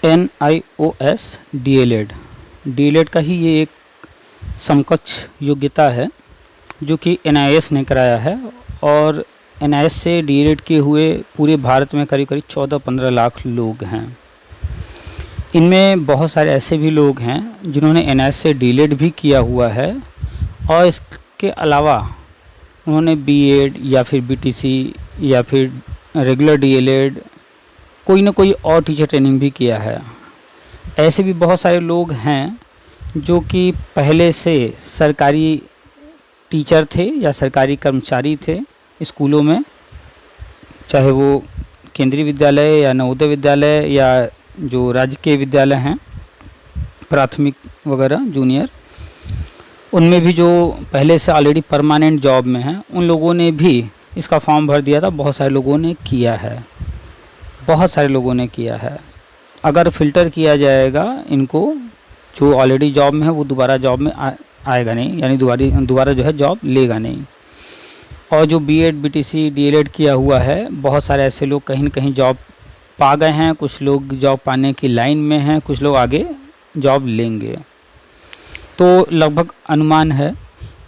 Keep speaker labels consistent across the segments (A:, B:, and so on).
A: NIOS DLED DLED का ही ये एक समकक्ष योग्यता है जो कि NIS ने कराया है। और NIS से DLED किए हुए पूरे भारत में करीब करीब 14-15 लाख लोग हैं। इनमें बहुत सारे ऐसे भी लोग हैं जिन्होंने NIS से DLED भी किया हुआ है और इसके अलावा उन्होंने B.Ed या फिर BTC या फिर रेगुलर DLED कोई ना कोई और टीचर ट्रेनिंग भी किया है। ऐसे भी बहुत सारे लोग हैं जो कि पहले से सरकारी टीचर थे या सरकारी कर्मचारी थे स्कूलों में, चाहे वो केंद्रीय विद्यालय या नवोदय विद्यालय या जो राज्य के विद्यालय हैं प्राथमिक वगैरह जूनियर, उनमें भी जो पहले से ऑलरेडी परमानेंट जॉब में हैं उन लोगों ने भी इसका फॉर्म भर दिया था। बहुत सारे लोगों ने किया है, बहुत सारे लोगों ने किया है। अगर फ़िल्टर किया जाएगा इनको, जो ऑलरेडी जॉब में है वो दोबारा जॉब में आएगा नहीं, यानी दोबारा जो है जॉब लेगा नहीं। और जो B.Ed BTC DLED किया हुआ है, बहुत सारे ऐसे लोग कहीं न कहीं जॉब पा गए हैं, कुछ लोग जॉब पाने की लाइन में हैं, कुछ लोग आगे जॉब लेंगे। तो लगभग अनुमान है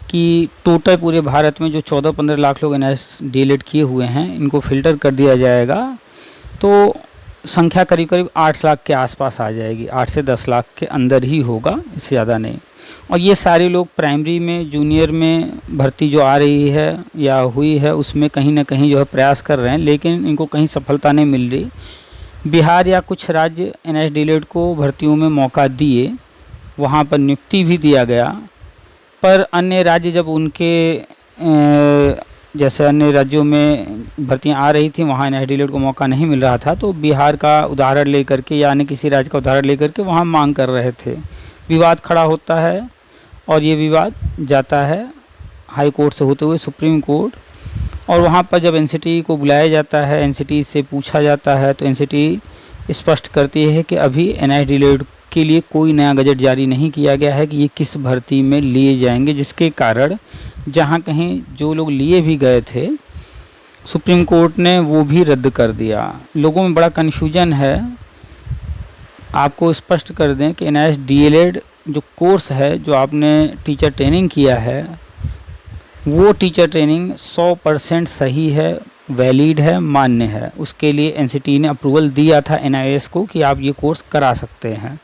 A: कि टोटल पूरे भारत में जो 14-15 लाख लोग NIS DLED किए हुए हैं, इनको फ़िल्टर कर दिया जाएगा तो संख्या करीब करीब 8 लाख के आसपास आ जाएगी। 8 से 10 लाख के अंदर ही होगा, इससे ज़्यादा नहीं। और ये सारे लोग प्राइमरी में, जूनियर में भर्ती जो आ रही है या हुई है उसमें कहीं ना कहीं जो है प्रयास कर रहे हैं, लेकिन इनको कहीं सफलता नहीं मिल रही। बिहार या कुछ राज्य NIS DLED को भर्तियों में मौका दिए, वहाँ पर नियुक्ति भी दिया गया, पर अन्य राज्य जब उनके जैसे अन्य राज्यों में भर्तियां आ रही थी वहाँ NIS DLED को मौका नहीं मिल रहा था, तो बिहार का उदाहरण लेकर के या अन्य किसी राज्य का उदाहरण लेकर के वहाँ मांग कर रहे थे। विवाद खड़ा होता है और ये विवाद जाता है हाई कोर्ट से होते हुए सुप्रीम कोर्ट, और वहाँ पर जब NCT को बुलाया जाता है, NCT से पूछा जाता है, तो NCT स्पष्ट करती है कि अभी NIS DLED के लिए कोई नया गजट जारी नहीं किया गया है कि ये किस भर्ती में लिए जाएंगे, जिसके कारण जहाँ कहीं जो लोग लिए भी गए थे सुप्रीम कोर्ट ने वो भी रद्द कर दिया। लोगों में बड़ा कन्फ्यूजन है। आपको स्पष्ट कर दें कि NIS DLED जो कोर्स है, जो आपने टीचर ट्रेनिंग किया है, वो टीचर ट्रेनिंग 100% सही है, वैलिड है, मान्य है। उसके लिए NCT ने अप्रूवल दिया था NIS को कि आप ये कोर्स करा सकते हैं।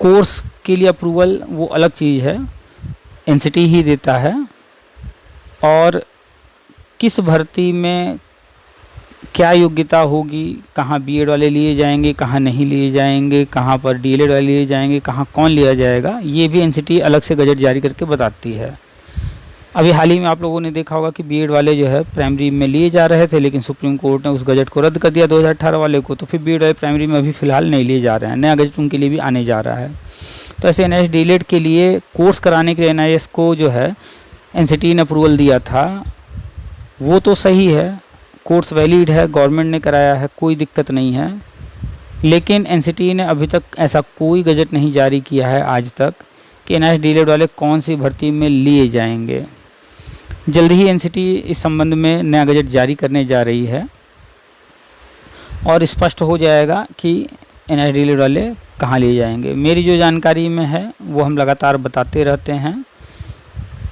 A: कोर्स के लिए अप्रूवल वो अलग चीज़ है, NCT ही देता है। और किस भर्ती में क्या योग्यता होगी, कहाँ B.Ed वाले लिए जाएंगे, कहाँ नहीं लिए जाएंगे, कहाँ पर DLED वाले लिए जाएंगे, कहाँ कौन लिया जाएगा, ये भी NCT अलग से गजट जारी करके बताती है। अभी हाल ही में आप लोगों ने देखा होगा कि B.Ed वाले जो है प्राइमरी में लिए जा रहे थे, लेकिन सुप्रीम कोर्ट ने उस गजट को रद्द कर दिया 2018 वाले को, तो फिर B.Ed वाले प्राइमरी में अभी फ़िलहाल नहीं लिए जा रहे हैं, नया गजट उनके लिए भी आने जा रहा है। तो ऐसे NIS DLED के लिए कोर्स कराने के लिए NIS को जो है NCT ने अप्रूवल दिया था, वो तो सही है, कोर्स वैलिड है, गवर्नमेंट ने कराया है, कोई दिक्कत नहीं है। लेकिन NCT ने अभी तक ऐसा कोई गजट नहीं जारी किया है आज तक कि NIS DLED वाले कौन सी भर्ती में लिए जाएंगे। जल्द ही NCT इस संबंध में नया गजट जारी करने जा रही है और स्पष्ट हो जाएगा कि NIS DLED वाले कहाँ लिए जाएंगे। मेरी जो जानकारी में है वो हम लगातार बताते रहते हैं।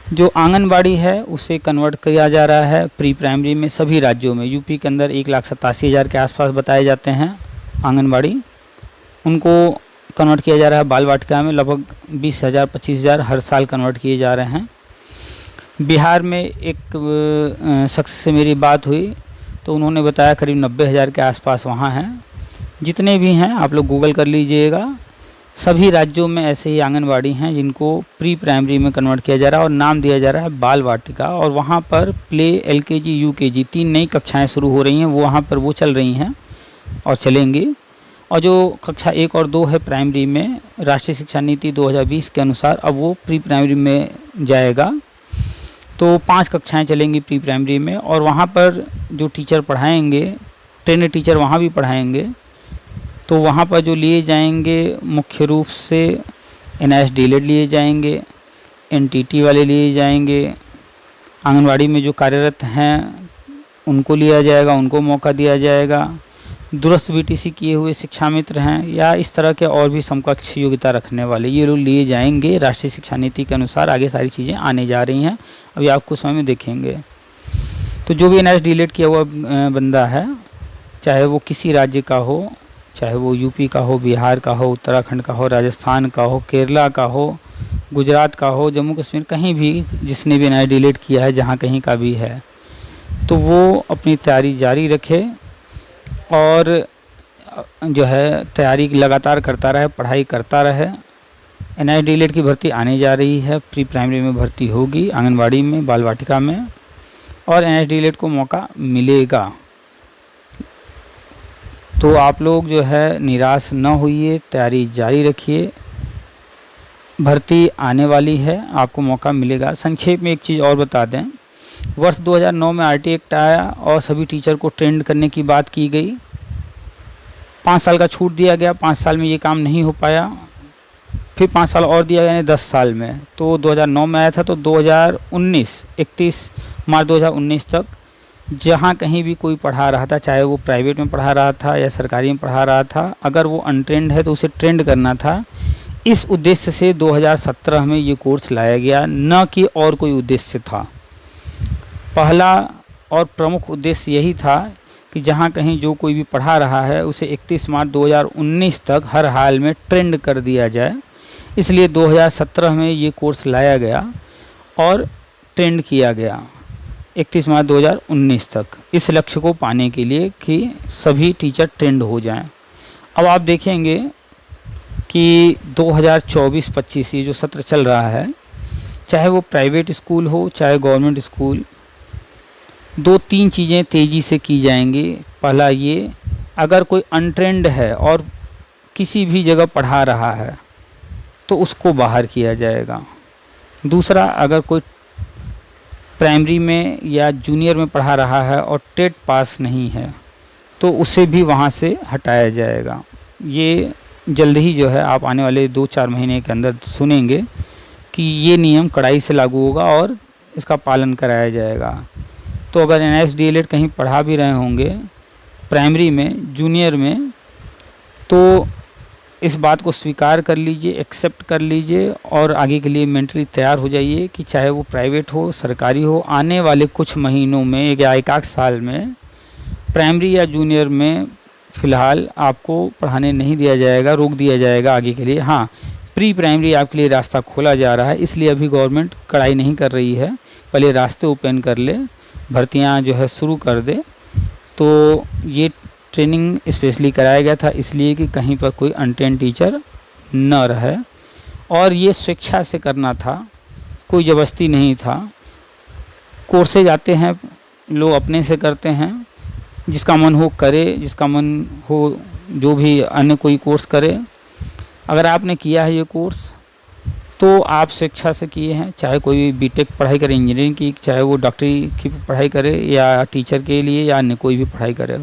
A: जो आंगनबाड़ी है उसे कन्वर्ट किया जा रहा है प्री प्राइमरी में सभी राज्यों में। यूपी के अंदर 1,87,000 के आसपास बताए जाते हैं आंगनबाड़ी, उनको कन्वर्ट किया जा रहा है बाल वाटिका में। लगभग 20,000 25,000 हर साल कन्वर्ट किए जा रहे हैं। बिहार में एक शख्स से मेरी बात हुई तो उन्होंने बताया करीब 90,000 के आसपास वहाँ हैं। जितने भी हैं आप लोग गूगल कर लीजिएगा, सभी राज्यों में ऐसे ही आंगनबाड़ी हैं जिनको प्री प्राइमरी में कन्वर्ट किया जा रहा है और नाम दिया जा रहा है बाल वाटिका। और वहाँ पर प्ले, LKG, UKG 3 नई कक्षाएं शुरू हो रही हैं, वो वहाँ पर वो चल रही हैं और चलेंगी। और जो कक्षा 1 और 2 है प्राइमरी में, राष्ट्रीय शिक्षा नीति 2020 के अनुसार अब वो प्री प्राइमरी में जाएगा। तो 5 कक्षाएं चलेंगी प्री प्राइमरी में, और वहाँ पर जो टीचर पढ़ाएंगे, ट्रेनर टीचर वहाँ भी पढ़ाएंगे। तो वहाँ पर जो लिए जाएंगे मुख्य रूप से NIS DLED लिए जाएंगे, NTT वाले लिए जाएंगे, आंगनवाड़ी में जो कार्यरत हैं उनको लिया जाएगा, उनको मौका दिया जाएगा। दूरस्थ बीटीसी किए हुए शिक्षा मित्र हैं या इस तरह के और भी समकक्ष योग्यता रखने वाले, ये लोग लिए जाएंगे। राष्ट्रीय शिक्षा नीति के अनुसार आगे सारी चीज़ें आने जा रही हैं, अभी आपको समय में देखेंगे। तो जो भी NIS डीलेट किया हुआ बंदा है, चाहे वो किसी राज्य का हो, चाहे वो यूपी का हो, बिहार का हो, उत्तराखंड का हो, राजस्थान का हो, केरला का हो, गुजरात का हो, जम्मू कश्मीर, कहीं भी जिसने भी NIS डीलेट किया है, जहाँ कहीं का भी है, तो वो अपनी तैयारी जारी रखे और जो है तैयारी लगातार करता रहे, पढ़ाई करता रहे। NIS डीलेट की भर्ती आने जा रही है, प्री प्राइमरी में भर्ती होगी, आंगनवाड़ी में, बाल वाटिका में, और NIS डीलेट को मौका मिलेगा। तो आप लोग जो है निराश न होइए, तैयारी जारी रखिए, भर्ती आने वाली है, आपको मौका मिलेगा। संक्षेप में एक चीज़ और बता दें, वर्ष 2009 में RT एक्ट आया और सभी टीचर को ट्रेंड करने की बात की गई। 5 साल का छूट दिया गया, 5 साल में ये काम नहीं हो पाया, फिर 5 साल और दिया, यानी 10 साल में। तो 2009 में आया था, तो 2019 31 मार्च 2019 तक जहाँ कहीं भी कोई पढ़ा रहा था, चाहे वो प्राइवेट में पढ़ा रहा था या सरकारी में पढ़ा रहा था, अगर वो अनट्रेंड है तो उसे ट्रेंड करना था। इस उद्देश्य से 2017 में ये कोर्स लाया गया, न कि और कोई उद्देश्य था। पहला और प्रमुख उद्देश्य यही था कि जहाँ कहीं जो कोई भी पढ़ा रहा है उसे 31 मार्च 2019 तक हर हाल में ट्रेंड कर दिया जाए। इसलिए 2017 में ये कोर्स लाया गया और ट्रेंड किया गया 31 मार्च 2019 तक, इस लक्ष्य को पाने के लिए कि सभी टीचर ट्रेंड हो जाएं। अब आप देखेंगे कि 2024-25 ये जो सत्र चल रहा है, चाहे वो प्राइवेट स्कूल हो चाहे गवर्नमेंट स्कूल, 2-3 चीज़ें तेज़ी से की जाएंगी। पहला ये, अगर कोई अनट्रेंड है और किसी भी जगह पढ़ा रहा है तो उसको बाहर किया जाएगा। दूसरा, अगर कोई प्राइमरी में या जूनियर में पढ़ा रहा है और टेट पास नहीं है तो उसे भी वहाँ से हटाया जाएगा। ये जल्द ही जो है आप आने वाले 2-4 महीने के अंदर सुनेंगे कि ये नियम कड़ाई से लागू होगा और इसका पालन कराया जाएगा। तो अगर NIS डीलेट कहीं पढ़ा भी रहे होंगे प्राइमरी में, जूनियर में, तो इस बात को स्वीकार कर लीजिए, एक्सेप्ट कर लीजिए और आगे के लिए मेंटली तैयार हो जाइए कि चाहे वो प्राइवेट हो सरकारी हो, आने वाले कुछ महीनों में या एक साल में प्राइमरी या जूनियर में फ़िलहाल आपको पढ़ाने नहीं दिया जाएगा, रोक दिया जाएगा आगे के लिए। हाँ, प्री प्राइमरी आपके लिए रास्ता खोला जा रहा है, इसलिए अभी गवर्नमेंट कड़ाई नहीं कर रही है, पहले रास्ते ओपन कर ले, भर्तियाँ जो है शुरू कर दे। तो ये ट्रेनिंग स्पेशली कराया गया था इसलिए कि कहीं पर कोई अनट्रेंड टीचर न रहे, और ये स्वेच्छा से करना था, कोई ज़बरदस्ती नहीं था। कोर्सेज आते हैं, लोग अपने से करते हैं, जिसका मन हो करे, जिसका मन हो जो भी अन्य कोई कोर्स करे। अगर आपने किया है ये कोर्स तो आप स्वेच्छा से किए हैं, चाहे कोई बीटेक पढ़ाई करे इंजीनियरिंग की, चाहे वो डॉक्टरी की पढ़ाई करे या टीचर के लिए या अन्य कोई भी पढ़ाई करे।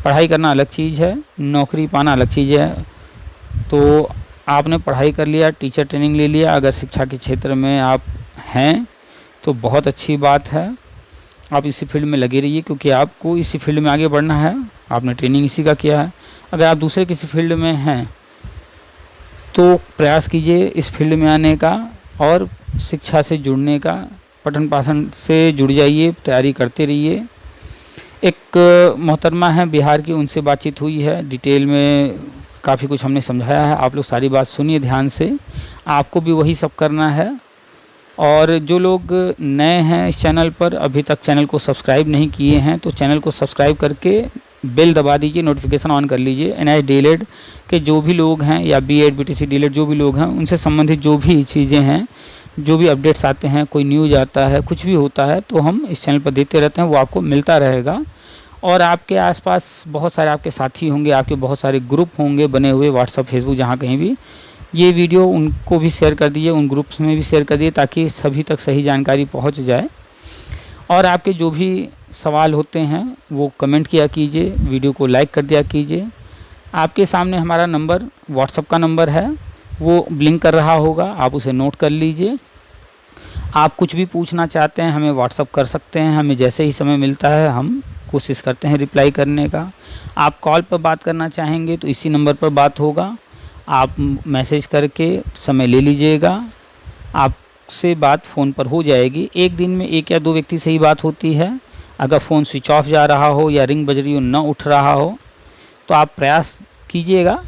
A: पढ़ाई करना अलग चीज़ है, नौकरी पाना अलग चीज़ है। तो आपने पढ़ाई कर लिया, टीचर ट्रेनिंग ले लिया, अगर शिक्षा के क्षेत्र में आप हैं तो बहुत अच्छी बात है, आप इसी फील्ड में लगे रहिए क्योंकि आपको इसी फील्ड में आगे बढ़ना है, आपने ट्रेनिंग इसी का किया है। अगर आप दूसरे किसी फील्ड में हैं तो प्रयास कीजिए इस फील्ड में आने का और शिक्षा से जुड़ने का, पठन पाठन से जुड़ जाइए, तैयारी करते रहिए। एक मोहतरमा है बिहार की, उनसे बातचीत हुई है, डिटेल में काफ़ी कुछ हमने समझाया है, आप लोग सारी बात सुनिए ध्यान से, आपको भी वही सब करना है। और जो लोग नए हैं इस चैनल पर, अभी तक चैनल को सब्सक्राइब नहीं किए हैं तो चैनल को सब्सक्राइब करके बेल दबा दीजिए, नोटिफिकेशन ऑन कर लीजिए। NIS डीलेट के जो भी लोग हैं या B.Ed BTC डीलेट जो भी लोग हैं, उनसे संबंधित जो भी चीज़ें हैं, जो भी अपडेट्स आते हैं, कोई न्यूज़ आता है, कुछ भी होता है तो हम इस चैनल पर देते रहते हैं, वो आपको मिलता रहेगा। और आपके आसपास बहुत सारे आपके साथी होंगे, आपके बहुत सारे ग्रुप होंगे बने हुए, व्हाट्सअप, फेसबुक, जहाँ कहीं भी, ये वीडियो उनको भी शेयर कर दीजिए, उन ग्रुप्स में भी शेयर कर दीजिए ताकि सभी तक सही जानकारी पहुँच जाए। और आपके जो भी सवाल होते हैं वो कमेंट किया कीजिए, वीडियो को लाइक कर दिया कीजिए। आपके सामने हमारा नंबर, व्हाट्सअप का नंबर है, वो ब्लिंक कर रहा होगा, आप उसे नोट कर लीजिए। आप कुछ भी पूछना चाहते हैं हमें व्हाट्सअप कर सकते हैं, हमें जैसे ही समय मिलता है हम कोशिश करते हैं रिप्लाई करने का। आप कॉल पर बात करना चाहेंगे तो इसी नंबर पर बात होगा, आप मैसेज करके समय ले लीजिएगा, आपसे बात फ़ोन पर हो जाएगी। एक दिन में 1 या 2 व्यक्ति से ही बात होती है। अगर फ़ोन स्विच ऑफ जा रहा हो या रिंग बज रही हो, ना उठ रहा हो, तो आप प्रयास कीजिएगा,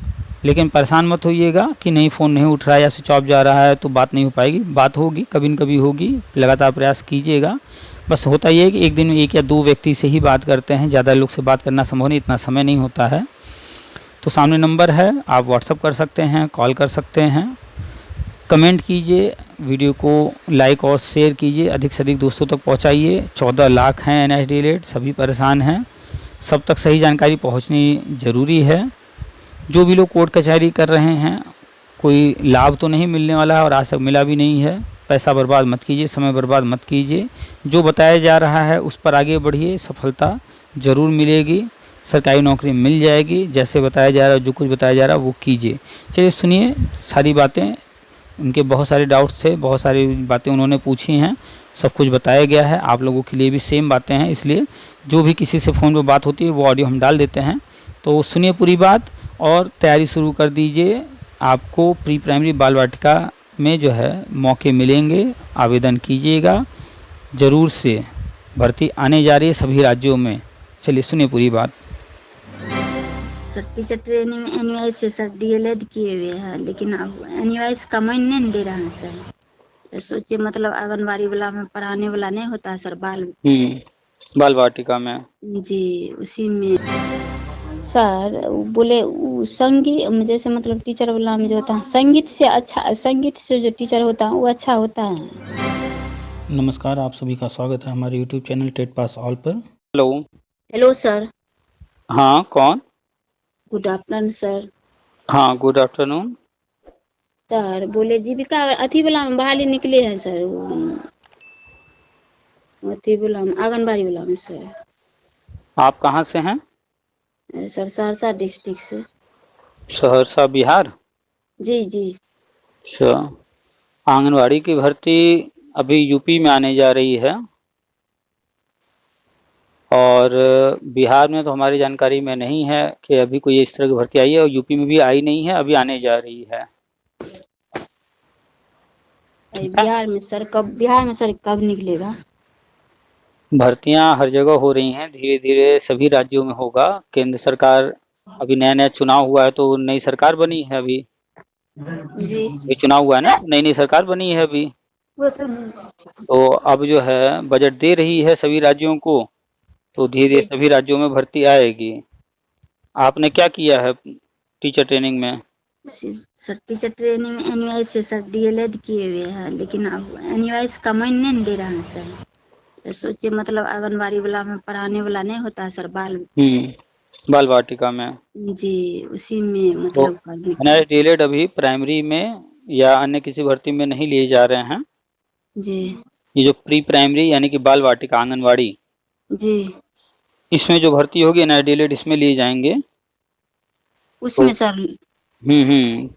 A: लेकिन परेशान मत होइएगा कि नहीं फ़ोन नहीं उठ रहा है या स्विच ऑफ जा रहा है तो बात नहीं हो पाएगी। बात होगी, कभी न कभी होगी, लगातार प्रयास कीजिएगा। बस होता ये है कि एक दिन में 1 या 2 व्यक्ति से ही बात करते हैं, ज़्यादा लोग से बात करना संभव नहीं, इतना समय नहीं होता है। तो सामने नंबर है, आप व्हाट्सअप कर सकते हैं, कॉल कर सकते हैं, कमेंट कीजिए, वीडियो को लाइक और शेयर कीजिए, अधिक से अधिक दोस्तों तक पहुंचाइए। 14 लाख हैं NIS DLED, सभी परेशान हैं, सब तक सही जानकारी पहुंचनी ज़रूरी है। जो भी लोग कोर्ट कचहरी कर रहे हैं, कोई लाभ तो नहीं मिलने वाला है और आज तक मिला भी नहीं है। पैसा बर्बाद मत कीजिए, समय बर्बाद मत कीजिए, जो बताया जा रहा है उस पर आगे बढ़िए, सफलता ज़रूर मिलेगी, सरकारी नौकरी मिल जाएगी। जैसे बताया जा रहा है, जो कुछ बताया जा रहा है वो कीजिए। चलिए सुनिए सारी बातें, उनके बहुत सारे डाउट्स थे, बहुत सारी बातें उन्होंने पूछी हैं, सब कुछ बताया गया है। आप लोगों के लिए भी सेम बातें हैं, इसलिए जो भी किसी से फ़ोन पर बात होती है वो ऑडियो हम डाल देते हैं। तो सुनिए पूरी बात और तैयारी शुरू कर दीजिए। आपको प्री प्राइमरी बाल वाटिका में जो है मौके मिलेंगे, आवेदन कीजिएगा ज़रूर से। भर्ती आने जा रही है सभी राज्यों में। चलिए सुनिए पूरी बात।
B: सर टीचर ट्रेनिंग में NUI से सर DLED किए हुए हैं, लेकिन अब NUI का माइन नहीं दे रहा है सर। तो सोचिए मतलब आंगनबाड़ी वाला में पढ़ाने वाला नहीं होता है सर,
A: बाल वाटिका में
B: जी, उसी में सर बोले संगीत जैसे मतलब टीचर वाला में जो होता है संगीत से अच्छा, संगीत से जो टीचर होता है वो अच्छा होता है।
A: नमस्कार, आप सभी का स्वागत है हमारे YouTube channel TET pass all पर। Hello
B: sir.
A: हाँ, कौन?
B: Good afternoon sir.
A: हाँ, गुड आफ्टरनून।
B: सर बोले जीविका अथी वाला में बहाली निकले हैं सर, अथी वाला में आंगनबाड़ी वाला में सर।
A: आप कहाँ से हैं?
B: सर सहरसा डिस्ट्रिक्ट से।
A: सहरसा बिहार?
B: जी जी।
A: अच्छा, आंगनवाड़ी की भर्ती अभी यूपी में आने जा रही है और बिहार में तो हमारी जानकारी में नहीं है कि अभी कोई इस तरह की भर्ती आई है, और यूपी में भी आई नहीं है, अभी आने जा रही है।
B: बिहार में सर कब निकलेगा?
A: भर्तियां हर जगह हो रही हैं, धीरे धीरे सभी राज्यों में होगा। केंद्र सरकार, अभी नया नया चुनाव हुआ है तो नई सरकार बनी है अभी
B: जी।
A: अभी चुनाव हुआ है ना, नई नई सरकार बनी है अभी। तो अब जो है बजट दे रही है सभी राज्यों को, तो धीरे धीरे सभी राज्यों में भर्ती आएगी। आपने क्या किया है टीचर ट्रेनिंग में?
B: सर टीचर ट्रेनिंग में NUI से सर DLED किए हुए हैं, लेकिन अब NUI का माइन नहीं दे रहा है सर। तो सोचिए मतलब आंगनबाड़ी वाला में पढ़ाने वाला नहीं होता है सर,
A: बाल वाटिका में
B: जी, उसी में मतलब
A: NIS DLED अभी प्राइमरी में या अन्य किसी भर्ती में नहीं लिए जा रहे हैं
B: जी।
A: ये जो प्री प्राइमरी यानी कि बाल वाटिका आंगनवाड़ी
B: जी,
A: इसमें जो भर्ती होगी NIS DLED इसमें लिए जाएंगे
B: उसमें
A: तो,
B: सर।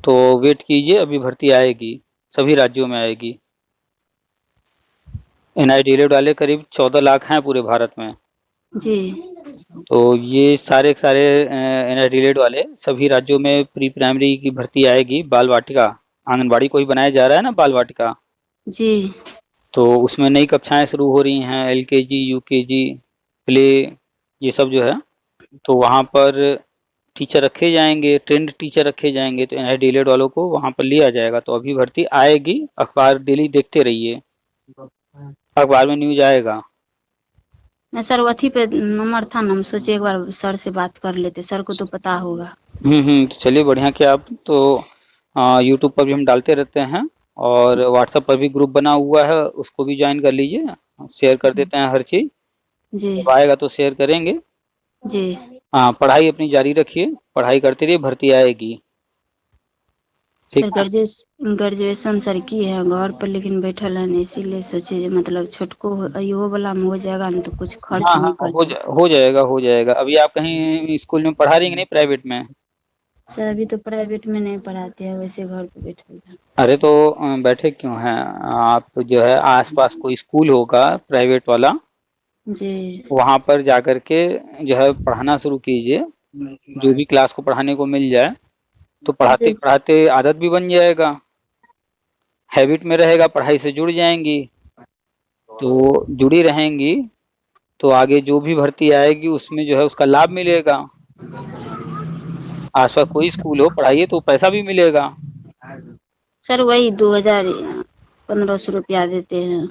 A: तो वेट कीजिए, अभी भर्ती आएगी, सभी राज्यों में आएगी। NIS DLED वाले करीब 14 लाख हैं पूरे भारत में
B: जी।
A: तो ये सारे NIS DLED वाले सभी राज्यों में प्री प्राइमरी की भर्ती आएगी। बाल वाटिका आंगनबाड़ी को ही बनाया जा रहा है ना, बाल वाटिका
B: जी।
A: तो उसमें नई कक्षाएं शुरू हो रही हैं, LKG UKG प्ले ये सब जो है, तो वहाँ पर टीचर रखे जाएंगे, ट्रेंड टीचर रखे जाएंगे, तो NIS DLED वालों को वहाँ पर लिया जाएगा। तो अभी भर्ती आएगी, अखबार डेली देखते रहिए, अखबार में न्यूज आएगा।
B: नहीं सर, वथी पे नंबर था ना, हम सोचे एक बार सर से बात कर लेते, सर को तो पता होगा।
A: तो चलिए बढ़िया किया आप। तो यूट्यूब पर भी हम डालते रहते हैं और व्हाट्सएप पर भी ग्रुप बना हुआ है, उसको भी ज्वाइन कर लीजिए, शेयर कर देते हैं हर चीज़।
B: जी।
A: जब आएगा तो शेयर करेंगे
B: जी।
A: हाँ, पढ़ाई अपनी जारी रखिए, पढ़ाई करते रहिए, भर्ती आएगी।
B: सर ग्रेजुएशन सर की है घर पर, लेकिन बैठल है, इसीलिए सोचे मतलब छोटको इहो वाला में हो जाएगा ना, तो कुछ खर्च
A: हाँ
B: निकल
A: हो जाएगा। अभी आप कहीं स्कूल में पढ़ा रही हैं नहीं, प्राइवेट में?
B: सर अभी तो प्राइवेट में नहीं पढ़ाते हैं, वैसे घर पे बैठे हैं।
A: अरे तो बैठे क्यों हैं आप? जो है आसपास कोई स्कूल होगा प्राइवेट वाला,
B: जी
A: वहाँ पर जाकर के जो है पढ़ाना शुरू कीजिए। जो भी क्लास को पढ़ाने को मिल जाए तो पढ़ाते पढ़ाते आदत भी बन जाएगा, हैबिट में रहेगा, पढ़ाई से जुड़ जाएंगी। तो जुड़ी रहेंगी तो आगे जो भी भर्ती आएगी उसमें जो है उसका लाभ मिलेगा। आसपास कोई स्कूल हो पढ़ाइए तो पैसा भी मिलेगा।
B: सर वही 2,000 1500 रुपया देते हैं।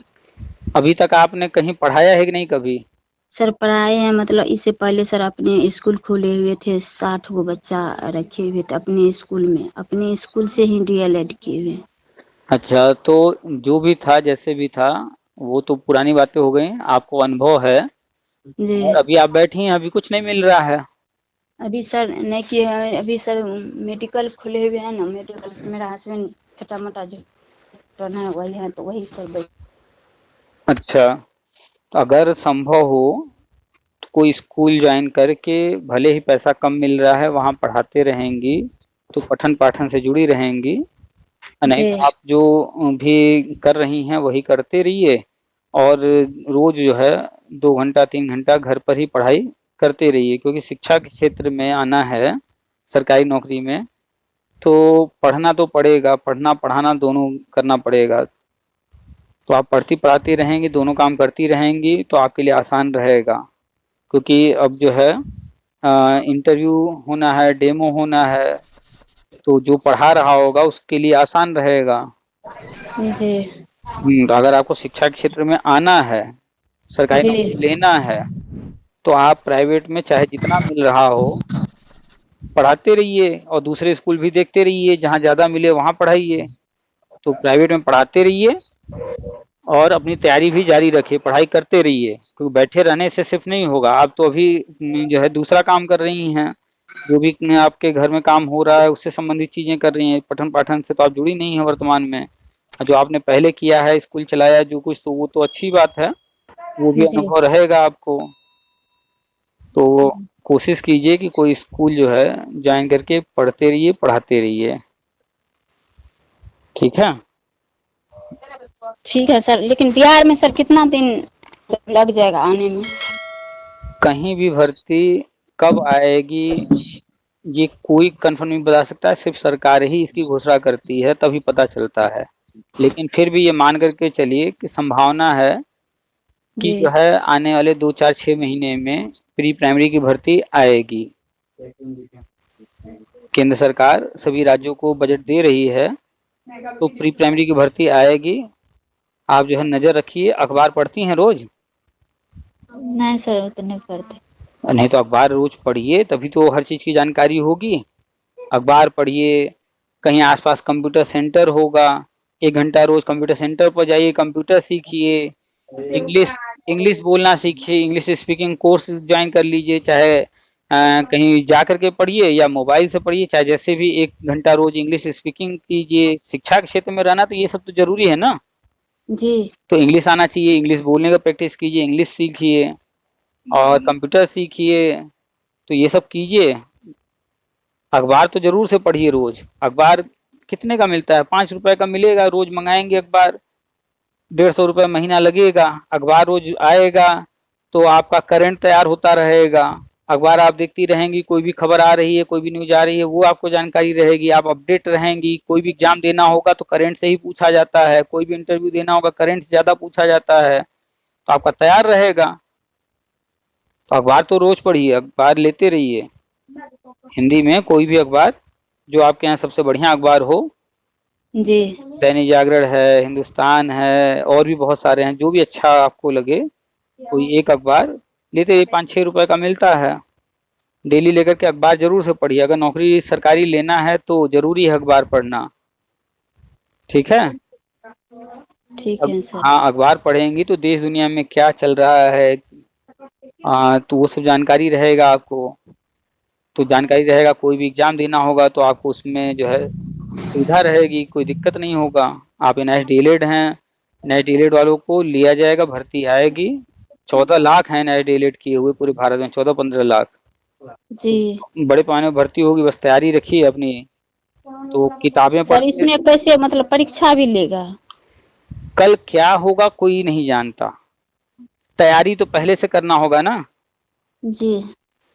A: अभी तक आपने कहीं पढ़ाया है कि नहीं कभी?
B: सर पढ़ाए हैं, मतलब इससे पहले सर अपने स्कूल खोले हुए थे, 60 गो बच्चा रखे हुए थे अपने स्कूल में, अपने स्कूल से ही DLED किए हुए।
A: अच्छा, तो जो भी था जैसे भी था वो तो पुरानी बातें हो गई, आपको अनुभव है।
B: जी
A: और अभी आप बैठी हैं, अभी कुछ नहीं मिल रहा है।
B: अभी सर नहीं किए हैं, अभी सर मेडिकल खुले हुए हैं ना, मेडिकल मेरा हस्बैंड छोटा मोटा जो टर्न है वही है, तो वही सर
A: अच्छा, तो अगर संभव हो तो कोई स्कूल ज्वाइन करके, भले ही पैसा कम मिल रहा है, वहाँ पढ़ाते रहेंगी तो पठन पाठन से जुड़ी रहेंगी। नहीं
B: जी
A: तो आप जो भी कर रही हैं वही करते रहिए, और रोज जो है 2 घंटा 3 घंटा घर पर ही पढ़ाई करते रहिए, क्योंकि शिक्षा के क्षेत्र में आना है सरकारी नौकरी में तो पढ़ना तो पड़ेगा, पढ़ना पढ़ाना दोनों करना पड़ेगा। तो आप पढ़ती पढ़ाती रहेंगी, दोनों काम करती रहेंगी तो आपके लिए आसान रहेगा। क्योंकि अब जो है इंटरव्यू होना है, डेमो होना है, तो जो पढ़ा रहा होगा उसके लिए आसान रहेगा।
B: जी
A: तो अगर आपको शिक्षा के क्षेत्र में आना है, सरकारी
B: जी
A: नौकरी लेना है, तो आप प्राइवेट में चाहे जितना मिल रहा हो पढ़ाते रहिए, और दूसरे स्कूल भी देखते रहिए, जहाँ ज़्यादा मिले वहाँ पढ़ाइए। तो प्राइवेट में पढ़ाते रहिए और अपनी तैयारी भी जारी रखिए, पढ़ाई करते रहिए, क्योंकि बैठे रहने से सिर्फ नहीं होगा। आप तो अभी जो है दूसरा काम कर रही हैं, जो भी आपके घर में काम हो रहा है उससे संबंधित चीज़ें कर रही हैं, पठन पाठन से तो आप जुड़ी नहीं है वर्तमान में। जो आपने पहले किया है, स्कूल चलाया जो कुछ, तो वो तो अच्छी बात है, वो भी
B: जी
A: अनुभव रहेगा आपको। तो कोशिश कीजिए कि कोई स्कूल जो है ज्वाइन करके पढ़ते रहिए, पढ़ाते रहिए। ठीक है?
B: ठीक है सर, लेकिन बिहार में सर कितना दिन लग जाएगा आने में?
A: कहीं भी भर्ती कब आएगी ये कोई कंफर्म नहीं बता सकता, सिर्फ सरकार ही इसकी घोषणा करती है तभी पता चलता है। लेकिन फिर भी ये मान करके चलिए कि संभावना है कि
B: जी
A: जो है आने वाले 2 4 6 महीने में प्री प्राइमरी की भर्ती आएगी। केंद्र सरकार सभी राज्यों को बजट दे रही है, तो प्री प्राइमरी की भर्ती आएगी। आप जो है नज़र रखिए। अखबार पढ़ती हैं रोज?
B: नहीं सर वो तो नहीं पढ़ते।
A: नहीं तो अखबार रोज पढ़िए, तभी तो हर चीज़ की जानकारी होगी। अखबार पढ़िए, कहीं आसपास कंप्यूटर सेंटर होगा, 1 घंटा रोज कंप्यूटर सेंटर पर जाइए, कंप्यूटर सीखिए, इंग्लिश इंग्लिश बोलना सीखिए, इंग्लिश स्पीकिंग कोर्स ज्वाइन कर लीजिए, चाहे कहीं जा करके पढ़िए या मोबाइल से पढ़िए, चाहे जैसे भी 1 घंटा रोज इंग्लिश स्पीकिंग कीजिए। शिक्षा के क्षेत्र में रहना तो ये सब तो जरूरी है ना,
B: जी
A: तो इंग्लिश आना चाहिए, इंग्लिश बोलने का प्रैक्टिस कीजिए, इंग्लिश सीखिए और कंप्यूटर सीखिए, तो ये सब कीजिए। अखबार तो जरूर से पढ़िए रोज। अखबार कितने का मिलता है? 5 रुपए का मिलेगा, रोज मंगाएंगे अखबार, 150 रुपये महीना लगेगा। अखबार रोज आएगा तो आपका करंट तैयार होता रहेगा। अखबार आप देखती रहेंगी, कोई भी खबर आ रही है, कोई भी न्यूज आ रही है, वो आपको जानकारी रहेगी, आप अपडेट रहेंगी। कोई भी एग्जाम देना होगा तो करंट से ही पूछा जाता है, कोई भी इंटरव्यू देना होगा करंट से ज़्यादा पूछा जाता है, तो आपका तैयार रहेगा। तो अखबार तो रोज पढ़िए, अखबार लेते रहिए, हिंदी में कोई भी अखबार जो आपके यहाँ सबसे बढ़िया अखबार हो।
B: जी
A: दैनिक जागरण है, हिंदुस्तान है, और भी बहुत सारे हैं, जो भी अच्छा आपको लगे कोई एक अखबार लेते रहिए। 5 6 रुपए का मिलता है, डेली लेकर के अखबार जरूर से पढ़िए। अगर नौकरी सरकारी लेना है तो जरूरी है अखबार पढ़ना। ठीक है?
B: ठीक है सर।
A: हाँ, अखबार पढ़ेंगी तो देश दुनिया में क्या चल रहा है तो वो सब जानकारी रहेगा आपको। तो जानकारी रहेगा, कोई भी एग्जाम देना होगा तो आपको उसमें जो है सुविधा रहेगी, कोई दिक्कत नहीं होगा। आप NIS DLED हैं, NIS DLED वालों को लिया जाएगा, भर्ती आएगी। 14 लाख हैं NIS DLED किए हुए पूरे भारत में, 14 15 लाख।
B: जी
A: बड़े पैमाने में भर्ती होगी, बस तैयारी रखिए अपनी। तो किताबें
B: सर
A: पढ़ते,
B: इसमें कैसे मतलब परीक्षा भी लेगा?
A: कल क्या होगा कोई नहीं जानता। तैयारी तो पहले से करना होगा ना।
B: जी।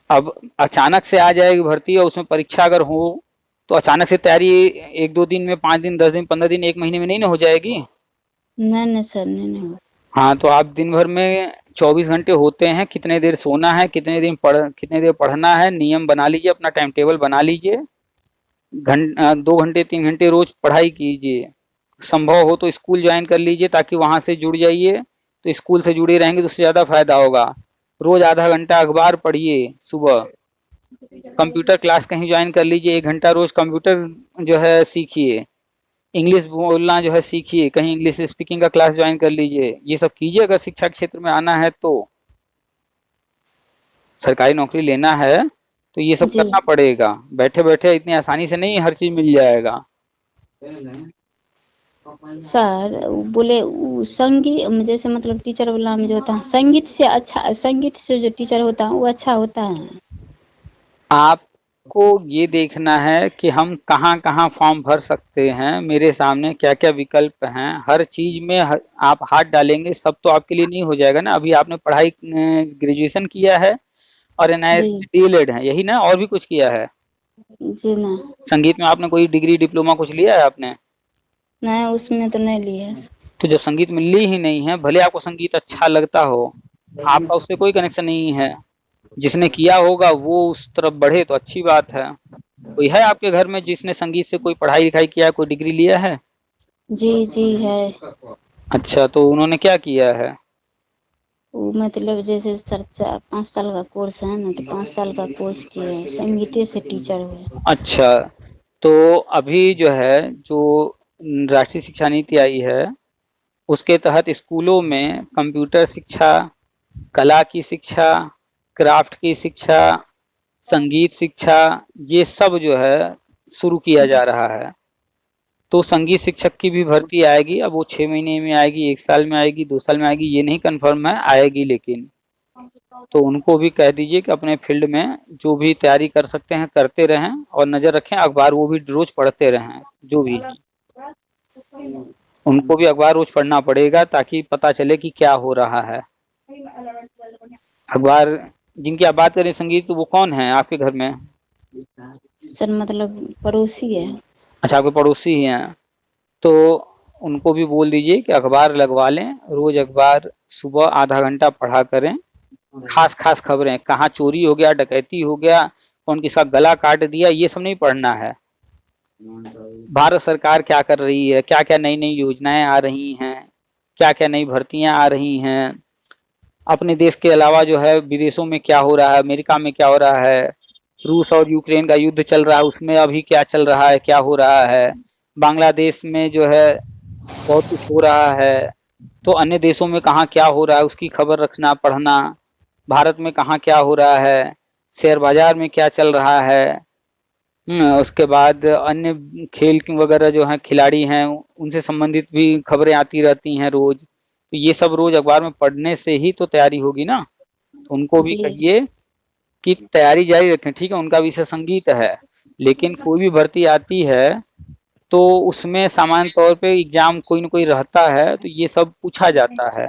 A: अब अचानक से आ जाएगी भर्ती और उसमें परीक्षा अगर हो तो अचानक से तैयारी 1-2 दिन में, 5 दिन, 10 दिन, 15 दिन, 1 महीने में नहीं ना हो जाएगी।
B: नहीं नहीं सर, नहीं नहीं हो।
A: हाँ, तो आप दिन भर में 24 घंटे होते हैं, कितने देर सोना है, कितने देर पढ़ना है, नियम बना लीजिए, अपना टाइम टेबल बना लीजिए। 2 घंटे 3 घंटे रोज पढ़ाई कीजिए। संभव हो तो स्कूल ज्वाइन कर लीजिए ताकि वहां से जुड़ जाइए, तो स्कूल से जुड़े रहेंगे तो उससे ज्यादा फायदा होगा। रोज आधा घंटा अखबार पढ़िए सुबह। कंप्यूटर क्लास कहीं ज्वाइन कर लीजिए, 1 घंटा रोज कंप्यूटर जो है सीखिए। इंग्लिश बोलना जो है सीखिए, कहीं इंग्लिश स्पीकिंग का क्लास ज्वाइन कर लीजिए। ये सब कीजिए अगर शिक्षा क्षेत्र में आना है तो। सरकारी नौकरी लेना है तो ये सब
B: जी
A: करना पड़ेगा, बैठे बैठे इतनी आसानी से नहीं हर चीज मिल जाएगा।
B: सर, वो बोले वो संगीत जैसे मतलब टीचर वाला में जो होता है, संगीत से जो टीचर होता है वो अच्छा होता है।
A: आपको ये देखना है कि हम कहाँ कहाँ फॉर्म भर सकते हैं, मेरे सामने क्या क्या विकल्प हैं। हर चीज में आप हाथ डालेंगे सब तो आपके लिए नहीं हो जाएगा ना। अभी आपने पढ़ाई ग्रेजुएशन किया है और एनआईएस
B: जी
A: डीएलएड है, यही ना, और भी कुछ किया है?
B: जी ना।
A: संगीत में आपने कोई डिग्री डिप्लोमा कुछ लिया है आपने?
B: नहीं, उसमें तो नहीं लिए।
A: तो जब संगीत में ली ही नहीं है, भले आपको संगीत अच्छा लगता हो, आपका उससे कोई कनेक्शन नहीं है। जिसने किया होगा वो उस तरफ बढ़े तो अच्छी बात है। कोई है आपके घर में जिसने संगीत से कोई पढ़ाई लिखाई किया है, कोई डिग्री लिया है?
B: जी जी है।
A: अच्छा, तो उन्होंने क्या किया है?
B: वो मतलब जैसे सर 5 साल का कोर्स है ना, तो 5 साल का कोर्स किए, संगीते से टीचर हुए।
A: अच्छा, तो अभी जो है, जो राष्ट्रीय शिक्षा नीति आई है उसके तहत स्कूलों में कंप्यूटर शिक्षा, कला की शिक्षा, क्राफ्ट की शिक्षा, संगीत शिक्षा, ये सब जो है शुरू किया जा रहा है। तो संगीत शिक्षक की भी भर्ती आएगी। अब वो 6 महीने में आएगी, 1 साल में आएगी, 2 साल में आएगी, ये नहीं कंफर्म है, आएगी। लेकिन तो उनको भी कह दीजिए कि अपने फील्ड में जो भी तैयारी कर सकते हैं करते रहें, और नजर रखें अखबार वो भी रोज पढ़ते रहें। जो भी हैं उनको भी अखबार रोज पढ़ना पड़ेगा ताकि पता चले कि क्या हो रहा है। अखबार जिनकी आप बात करें संगीत, तो वो कौन है आपके घर में?
B: सर मतलब पड़ोसी है।
A: अच्छा, आपके पड़ोसी ही हैं। तो उनको भी बोल दीजिए कि अखबार लगवा लें, रोज अखबार सुबह आधा घंटा पढ़ा करें। खास खास खबरें, कहाँ चोरी हो गया, डकैती हो गया, कौन किसका गला काट दिया, ये सब नहीं पढ़ना है। भारत सरकार क्या कर रही है, क्या क्या नई नई योजनाएं आ रही हैं, क्या क्या नई भर्तियां आ रही हैं, अपने देश के अलावा जो है विदेशों में क्या हो रहा है, अमेरिका में क्या हो रहा है, रूस और यूक्रेन का युद्ध चल रहा है उसमें अभी क्या चल रहा है, क्या हो रहा है, बांग्लादेश में जो है बहुत कुछ हो रहा है। तो अन्य देशों में कहाँ क्या हो रहा है उसकी खबर रखना, पढ़ना। भारत में कहाँ क्या हो रहा है, शेयर बाजार में क्या चल रहा है। उसके बाद अन्य खेल वगैरह जो हैं, खिलाड़ी हैं, उनसे संबंधित भी खबरें आती रहती हैं रोज। तो ये सब रोज अखबार में पढ़ने से ही तो तैयारी होगी ना। तो उनको भी
B: जी
A: कहिए कि तैयारी जारी रखें। ठीक है, उनका विषय संगीत है, लेकिन कोई भी भर्ती आती है तो उसमें सामान्य तौर पे एग्जाम कोई ना कोई रहता है, तो ये सब पूछा जाता है।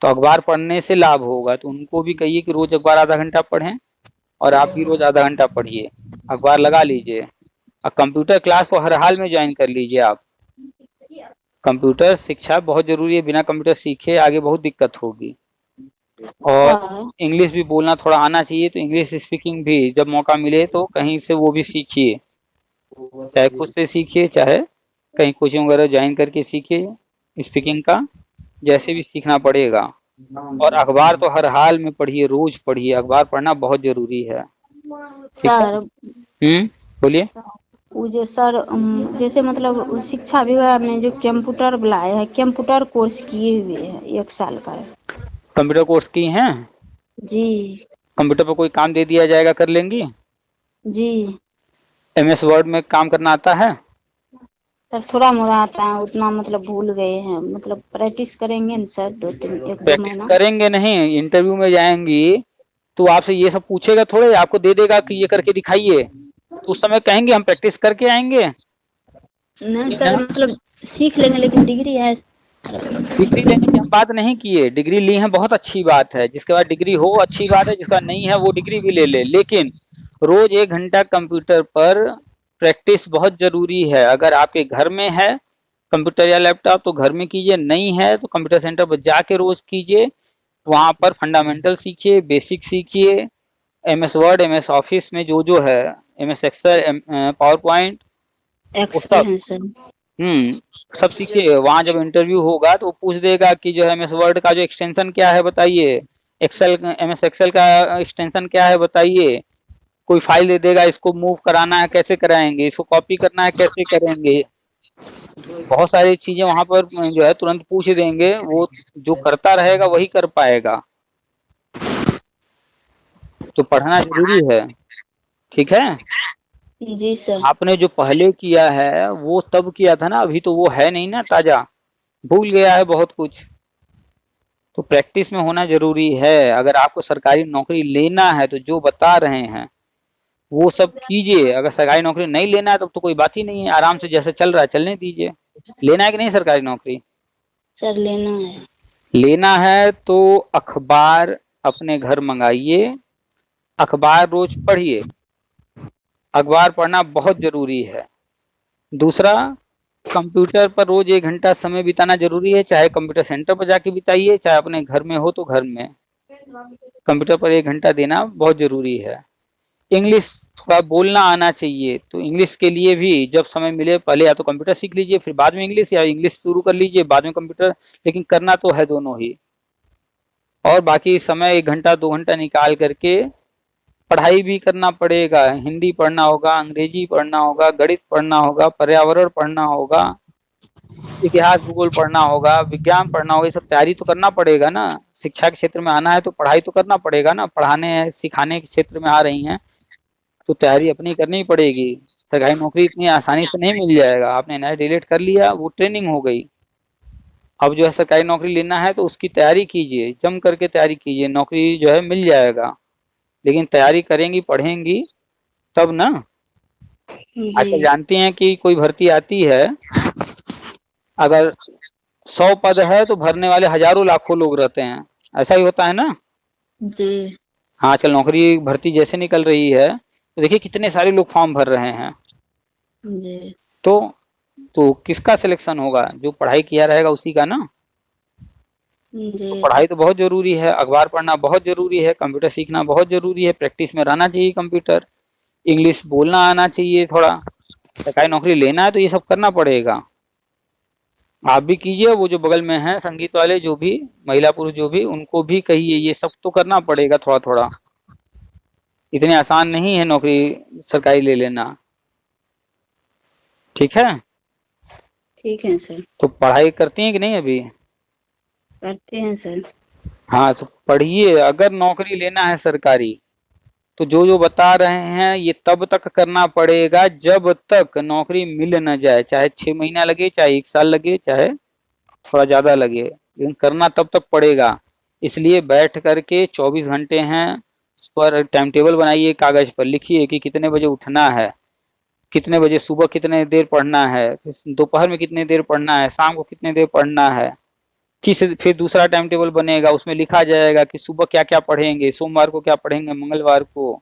A: तो अखबार पढ़ने से लाभ होगा, तो उनको भी कहिए कि रोज अखबार आधा घंटा पढ़ें, और आप भी रोज आधा घंटा पढ़िए, अखबार लगा लीजिए। और कंप्यूटर क्लास को हर हाल में ज्वाइन कर लीजिए आप। कंप्यूटर शिक्षा बहुत जरूरी है, बिना कंप्यूटर सीखे आगे बहुत दिक्कत होगी। और
B: हाँ।
A: इंग्लिश भी बोलना थोड़ा आना चाहिए, तो इंग्लिश स्पीकिंग भी जब मौका मिले तो कहीं से वो भी सीखिए, चाहे खुद से सीखिए, चाहे कहीं कोचिंग वगैरह ज्वाइन करके सीखिए स्पीकिंग का, जैसे भी सीखना पड़ेगा। और अखबार तो हर हाल में पढ़िए, रोज पढ़िए, अखबार पढ़ना बहुत जरूरी है। ठीक है।
B: सर
A: बोलिए।
B: वो जो सर जैसे मतलब शिक्षा विभाग में जो कंप्यूटर बुलाए हैं, कंप्यूटर कोर्स किए हुए हैं 1 साल का।
A: कंप्यूटर कोर्स की हैं?
B: जी
A: कंप्यूटर पर कोई काम दे दिया जाएगा, कर लेंगी?
B: जी।
A: एमएस वर्ड में काम करना आता है?
B: सर थोड़ा मोड़ा आता है, उतना मतलब भूल गए हैं, मतलब प्रैक्टिस करेंगे ना सर, 1-2
A: प्रैक्टिस
B: महीना।
A: करेंगे नहीं, इंटरव्यू में जाएंगी तो आपसे ये सब पूछेगा थोड़े, आपको दे देगा कि ये करके दिखाइए, तो उस समय कहेंगे हम प्रैक्टिस करके आएंगे।
B: नहीं
A: ठीक
B: सर
A: है।
B: मतलब सीख लेंगे, लेकिन डिग्री है।
A: डिग्री लेने की हम बात नहीं किए, डिग्री ली है बहुत अच्छी बात है, जिसके बाद डिग्री हो अच्छी बात है, जिसका नहीं है वो डिग्री भी ले ले, लेकिन रोज 1 घंटा कंप्यूटर पर प्रैक्टिस बहुत जरूरी है। अगर आपके घर में है कंप्यूटर या लैपटॉप तो घर में कीजिए, नहीं है तो कंप्यूटर सेंटर पर जाके रोज कीजिए, वहां पर फंडामेंटल सीखिए, बेसिक सीखिए, MS वर्ड, MS ऑफिस में जो जो है, MS एक्सेल, पावर पॉइंट, वो सब
B: एक्सपीरियंस है।
A: सब सीखिए। वहां जब इंटरव्यू होगा तो वो पूछ देगा कि जो है MS वर्ड का जो एक्सटेंशन क्या है बताइए, एक्सेल MS एक्सेल का एक्सटेंशन क्या है बताइए, कोई फाइल दे देगा इसको मूव कराना है कैसे कराएंगे, इसको कॉपी करना है कैसे करेंगे, बहुत सारी चीजें वहां पर जो है तुरंत पूछ देंगे, वो जो करता रहेगा वही कर पाएगा। तो पढ़ना जरूरी है, ठीक है।
B: जी सर।
A: आपने जो पहले किया है वो तब किया था ना, अभी तो वो है नहीं ना ताजा, भूल गया है बहुत कुछ। तो प्रैक्टिस में होना जरूरी है। अगर आपको सरकारी नौकरी लेना है तो जो बता रहे हैं वो सब कीजिए, अगर सरकारी नौकरी नहीं लेना है तब तो कोई बात ही नहीं है, आराम से जैसे चल रहा है चलने दीजिए। लेना है कि नहीं सरकारी नौकरी?
B: सर लेना है।
A: लेना है तो अखबार अपने घर मंगाइए, अखबार रोज पढ़िए, अखबार पढ़ना बहुत जरूरी है। दूसरा, कंप्यूटर पर रोज 1 घंटा समय बिताना जरूरी है, चाहे कंप्यूटर सेंटर पर जाके बिताइए, चाहे अपने घर में हो तो घर में कंप्यूटर पर 1 घंटा देना बहुत जरूरी है। इंग्लिश का बोलना आना चाहिए, तो इंग्लिश के लिए भी जब समय मिले पहले या तो कंप्यूटर सीख लीजिए, फिर बाद में इंग्लिश, या इंग्लिश शुरू कर लीजिए बाद में कंप्यूटर, लेकिन करना तो है दोनों ही। और बाकी समय 1 घंटा 2 घंटा निकाल करके पढ़ाई भी करना पड़ेगा, हिंदी पढ़ना होगा, अंग्रेजी पढ़ना होगा, गणित पढ़ना होगा, पर्यावरण पढ़ना होगा, इतिहास भूगोल पढ़ना होगा, विज्ञान पढ़ना होगा, ये सब तैयारी तो करना पड़ेगा ना। शिक्षा के क्षेत्र में आना है तो पढ़ाई तो करना पड़ेगा ना, पढ़ाने सिखाने के क्षेत्र में आ रही हैं तो तैयारी अपनी करनी पड़ेगी। सरकारी नौकरी इतनी आसानी से नहीं मिल जाएगा, आपने नया डिलीट कर लिया वो ट्रेनिंग हो गई, अब जो है सरकारी नौकरी लेना है तो उसकी तैयारी कीजिए, जम करके तैयारी कीजिए, नौकरी जो है मिल जाएगा, लेकिन तैयारी करेंगी पढ़ेंगी तब ना। आजकल
B: जी।
A: जानती हैं कि कोई भर्ती आती है, अगर 100 पद है तो भरने वाले हजारों लाखों लोग रहते हैं, ऐसा ही होता है ना।
B: जी।
A: हाँ, आजकल नौकरी भर्ती जैसे निकल रही है तो देखिए कितने सारे लोग फॉर्म भर रहे हैं,
B: जी।
A: तो किसका सिलेक्शन होगा? जो पढ़ाई किया रहेगा उसी का ना। तो
B: जी।
A: पढ़ाई तो बहुत जरूरी है, अखबार पढ़ना बहुत जरूरी है, कंप्यूटर सीखना बहुत जरूरी है, प्रैक्टिस में रहना चाहिए कंप्यूटर, इंग्लिश बोलना आना चाहिए थोड़ा। सरकारी नौकरी लेना है तो ये सब करना पड़ेगा। आप भी कीजिए, वो जो बगल में है संगीत वाले जो भी महिला पुरुष जो भी, उनको भी कहिए ये सब तो करना पड़ेगा थोड़ा थोड़ा, इतने आसान नहीं है नौकरी सरकारी ले लेना, ठीक है।
B: ठीक है सर।
A: तो पढ़ाई करती हैं कि नहीं अभी?
B: करते हैं सर।
A: हाँ तो पढ़िए, अगर नौकरी लेना है सरकारी तो जो जो बता रहे हैं ये तब तक करना पड़ेगा जब तक नौकरी मिल न जाए, चाहे 6 महीना लगे, चाहे 1 साल लगे, चाहे थोड़ा ज्यादा लगे, लेकिन करना तब तक पड़ेगा। इसलिए बैठ करके 24 घंटे हैं, उस पर टाइम टेबल बनाइए, कागज पर लिखिए कि कितने बजे उठना है, कितने बजे सुबह कितने देर पढ़ना है, दोपहर में कितने देर पढ़ना है, शाम को कितने देर पढ़ना है, किस फिर दूसरा टाइम टेबल बनेगा उसमें लिखा जाएगा कि सुबह क्या क्या पढ़ेंगे, सोमवार को क्या पढ़ेंगे, मंगलवार को,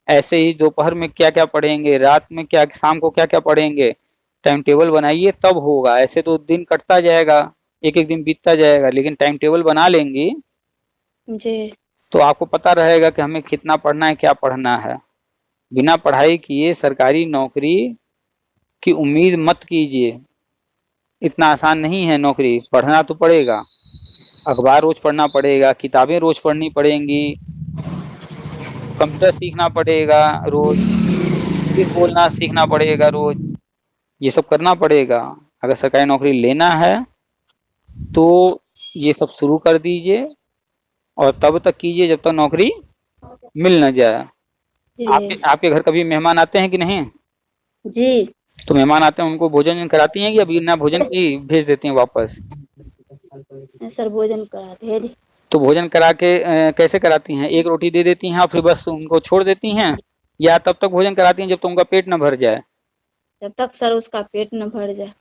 A: ऐसे ही दोपहर में क्या क्या पढ़ेंगे, रात में क्या, शाम को क्या क्या पढ़ेंगे, टाइम टेबल बनाइए तब होगा। ऐसे तो दिन कटता जाएगा, एक एक दिन बीतता जाएगा, लेकिन टाइम टेबल बना लेंगी
B: जी।
A: तो आपको पता रहेगा कि हमें कितना पढ़ना है, क्या पढ़ना है। बिना पढ़ाई किए सरकारी नौकरी की उम्मीद मत कीजिए, इतना आसान नहीं है नौकरी, पढ़ना तो पड़ेगा, अखबार रोज पढ़ना पड़ेगा, किताबें रोज पढ़नी पड़ेंगी, कंप्यूटर सीखना पड़ेगा रोज, इंग्लिश बोलना सीखना पड़ेगा रोज, ये सब करना पड़ेगा। अगर सरकारी नौकरी लेना है तो ये सब शुरू कर दीजिए और तब तक कीजिए जब तक नौकरी मिल न जाए। आपके
B: जी।
A: आपके घर कभी मेहमान आते हैं कि नहीं?
B: जी।
A: तो मेहमान आते हैं उनको भोजन कराती हैं कि अभी बिना भोजन के ही भेज देती हैं वापस?
B: सर भोजन कराते हैं जी।
A: तो भोजन करा के कैसे कराती हैं? एक रोटी दे देती हैं और फिर बस उनको छोड़ देती हैं, या तब तक भोजन कराती हैं जब तक उनका पेट न भर जाए?
B: जब तक सर उसका पेट न भर जाए।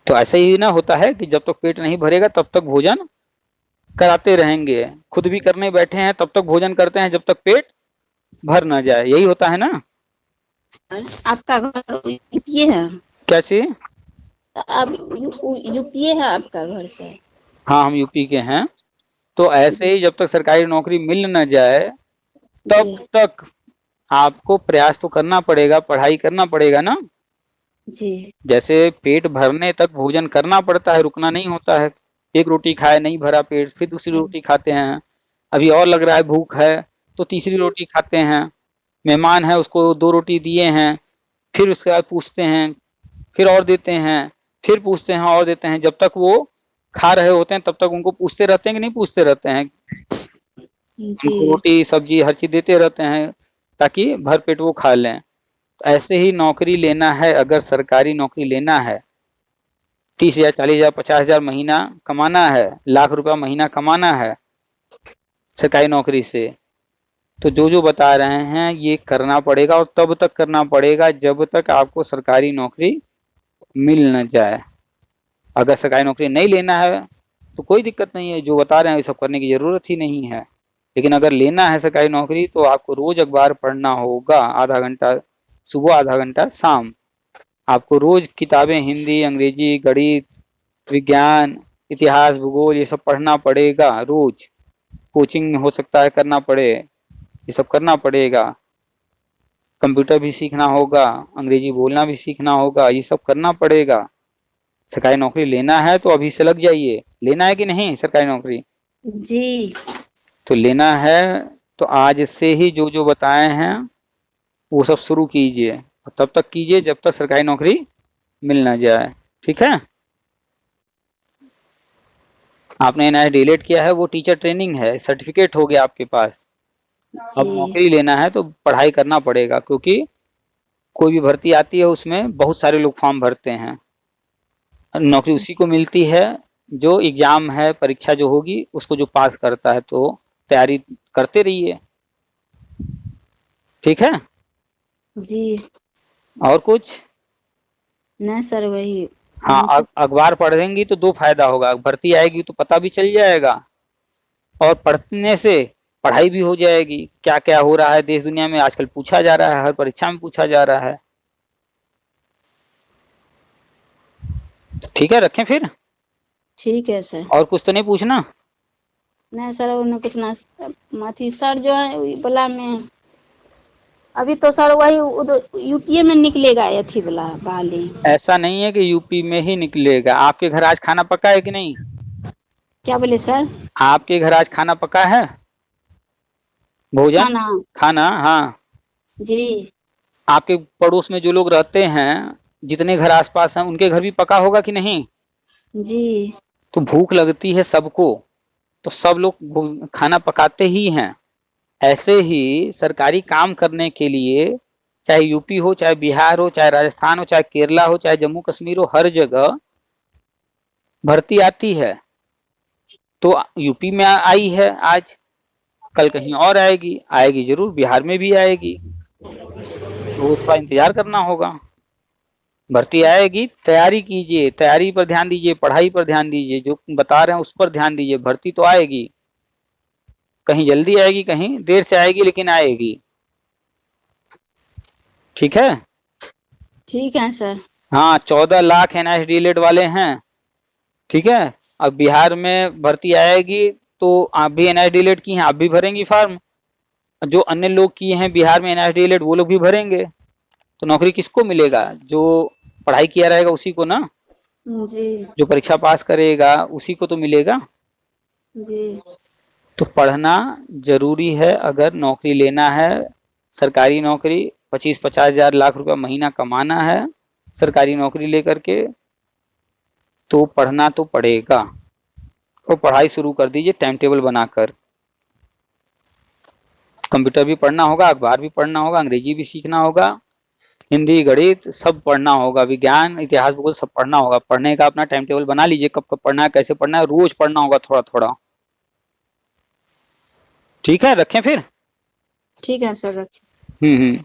A: तो ऐसा ही ना होता है कि जब तक पेट नहीं भरेगा तब तक भोजन कराते रहेंगे, खुद भी करने बैठे हैं तब तक भोजन करते हैं जब तक पेट भर ना जाए, यही होता है ना।
B: आपका घर यूपीए है?
A: क्या चीज?
B: आप यूपीए है आपका घर से?
A: हाँ, हम यूपी के हैं। तो ऐसे ही जब तक सरकारी नौकरी मिल न जाए तब
B: जी
A: तक आपको प्रयास तो करना पड़ेगा, पढ़ाई करना पड़ेगा ना।
B: जी
A: जैसे पेट भरने तक भोजन करना पड़ता है, रुकना नहीं होता है। एक रोटी खाए नहीं भरा पेट, फिर दूसरी रोटी खाते हैं। अभी और लग रहा है भूख है तो तीसरी रोटी खाते हैं। मेहमान है उसको 2 रोटी दिए हैं, फिर उसके बाद पूछते हैं, फिर और देते हैं, फिर पूछते हैं और देते हैं। जब तक वो खा रहे होते हैं तब तक उनको पूछते रहते हैं कि नहीं पूछते रहते हैं।
B: जी
A: उनको रोटी सब्जी हर चीज देते रहते हैं ताकि भर पेट वो खा लें। तो ऐसे ही नौकरी लेना है, अगर सरकारी नौकरी लेना है, 30,000 40,000 50,000 महीना कमाना है, लाख रुपया महीना कमाना है सरकारी नौकरी से, तो जो जो बता रहे हैं ये करना पड़ेगा। और तब तक करना पड़ेगा जब तक आपको सरकारी नौकरी मिल न जाए। अगर सरकारी नौकरी नहीं लेना है तो कोई दिक्कत नहीं है, जो बता रहे हैं ये सब करने की जरूरत ही नहीं है। लेकिन अगर लेना है सरकारी नौकरी तो आपको रोज अखबार पढ़ना होगा, आधा घंटा सुबह आधा घंटा शाम। आपको रोज किताबें हिंदी अंग्रेजी गणित विज्ञान इतिहास भूगोल ये सब पढ़ना पड़ेगा रोज। कोचिंग हो सकता है करना पड़े, ये सब करना पड़ेगा। कंप्यूटर भी सीखना होगा, अंग्रेजी बोलना भी सीखना होगा, ये सब करना पड़ेगा। सरकारी नौकरी लेना है तो अभी से लग जाइए। लेना है कि नहीं सरकारी नौकरी?
B: जी
A: तो लेना है तो आज से ही जो जो बताए हैं वो सब शुरू कीजिए, और तब तक कीजिए जब तक सरकारी नौकरी मिल ना जाए। ठीक है। आपने एनआईएस डिलीट किया है, वो टीचर ट्रेनिंग है, सर्टिफिकेट हो गया आपके पास। अब
B: जी
A: नौकरी लेना है तो पढ़ाई करना पड़ेगा, क्योंकि कोई भी भर्ती आती है उसमें बहुत सारे लोग फॉर्म भरते हैं। नौकरी उसी को मिलती है जो एग्जाम है, परीक्षा जो होगी उसको जो पास करता है। तो तैयारी करते रहिए। ठीक है।
B: जी
A: और कुछ?
B: नहीं सर वही
A: हाँ, अखबार पढ़ेंगी तो 2 फायदा होगा, भर्ती आएगी तो पता भी चल जाएगा, और पढ़ने से पढ़ाई भी हो जाएगी। क्या क्या हो रहा है देश दुनिया में आजकल पूछा जा रहा है, हर परीक्षा में पूछा जा रहा है। तो ठीक है, रखें फिर।
B: ठीक है सर।
A: और कुछ तो नहीं पूछना?
B: नहीं सर उन्हें कुछ ना माथी सर जो है वही बला में अभी तो सर वही यूपीए में निकलेगा अथी वाला बहाली।
A: ऐसा नहीं है कि यूपी में ही निकलेगा। आपके घर आज खाना पका है कि नहीं?
B: क्या बोले सर?
A: आपके घर आज खाना पका है? भोजन
B: खाना?
A: खाना, हाँ।
B: जी
A: आपके पड़ोस में जो लोग रहते हैं, जितने घर आसपास हैं, उनके घर भी पका होगा कि नहीं?
B: जी
A: तो भूख लगती है सबको, तो सब लोग खाना पकाते ही हैं। ऐसे ही सरकारी काम करने के लिए, चाहे यूपी हो, चाहे बिहार हो, चाहे राजस्थान हो, चाहे केरला हो, चाहे जम्मू कश्मीर हो, हर जगह भर्ती आती है। तो यूपी में आई है आज, कल कहीं और आएगी, आएगी जरूर, बिहार में भी आएगी। तो उसका इंतजार करना होगा। भर्ती आएगी, तैयारी कीजिए, तैयारी पर ध्यान दीजिए, पढ़ाई पर ध्यान दीजिए, जो बता रहे हैं उस पर ध्यान दीजिए। भर्ती तो आएगी, कहीं जल्दी आएगी कहीं देर से आएगी, लेकिन आएगी। ठीक है।
B: ठीक है सर।
A: हाँ, 14 लाख एनआईएस डीएलएड वाले हैं। ठीक है। अब बिहार में भर्ती आएगी तो आप भी एनआईएस डीएलएड की हैं, आप भी भरेंगी फॉर्म। जो अन्य लोग किए हैं बिहार में एनआईएस डीएलएड, वो लोग भी भरेंगे। तो नौकरी किसको मिलेगा? जो पढ़ाई किया रहेगा उसी को ना।
B: जी
A: जो परीक्षा पास करेगा उसी को तो मिलेगा।
B: जी
A: तो पढ़ना जरूरी है। अगर नौकरी लेना है, सरकारी नौकरी, 25-50 हजार लाख रुपया महीना कमाना है सरकारी नौकरी लेकर के, तो पढ़ना तो पड़ेगा। और पढ़ाई शुरू कर दीजिए टाइम टेबल बनाकर। कंप्यूटर भी पढ़ना होगा, अखबार भी पढ़ना होगा, अंग्रेजी भी सीखना होगा, हिंदी गणित सब पढ़ना होगा, विज्ञान इतिहास भूगोल सब पढ़ना होगा। पढ़ने का अपना टाइम टेबल बना लीजिए, कब कब पढ़ना है, कैसे पढ़ना है, रोज पढ़ना होगा थोड़ा थोड़ा। ठीक है, रखें फिर।
B: ठीक है सर रखिए।
A: हम्म।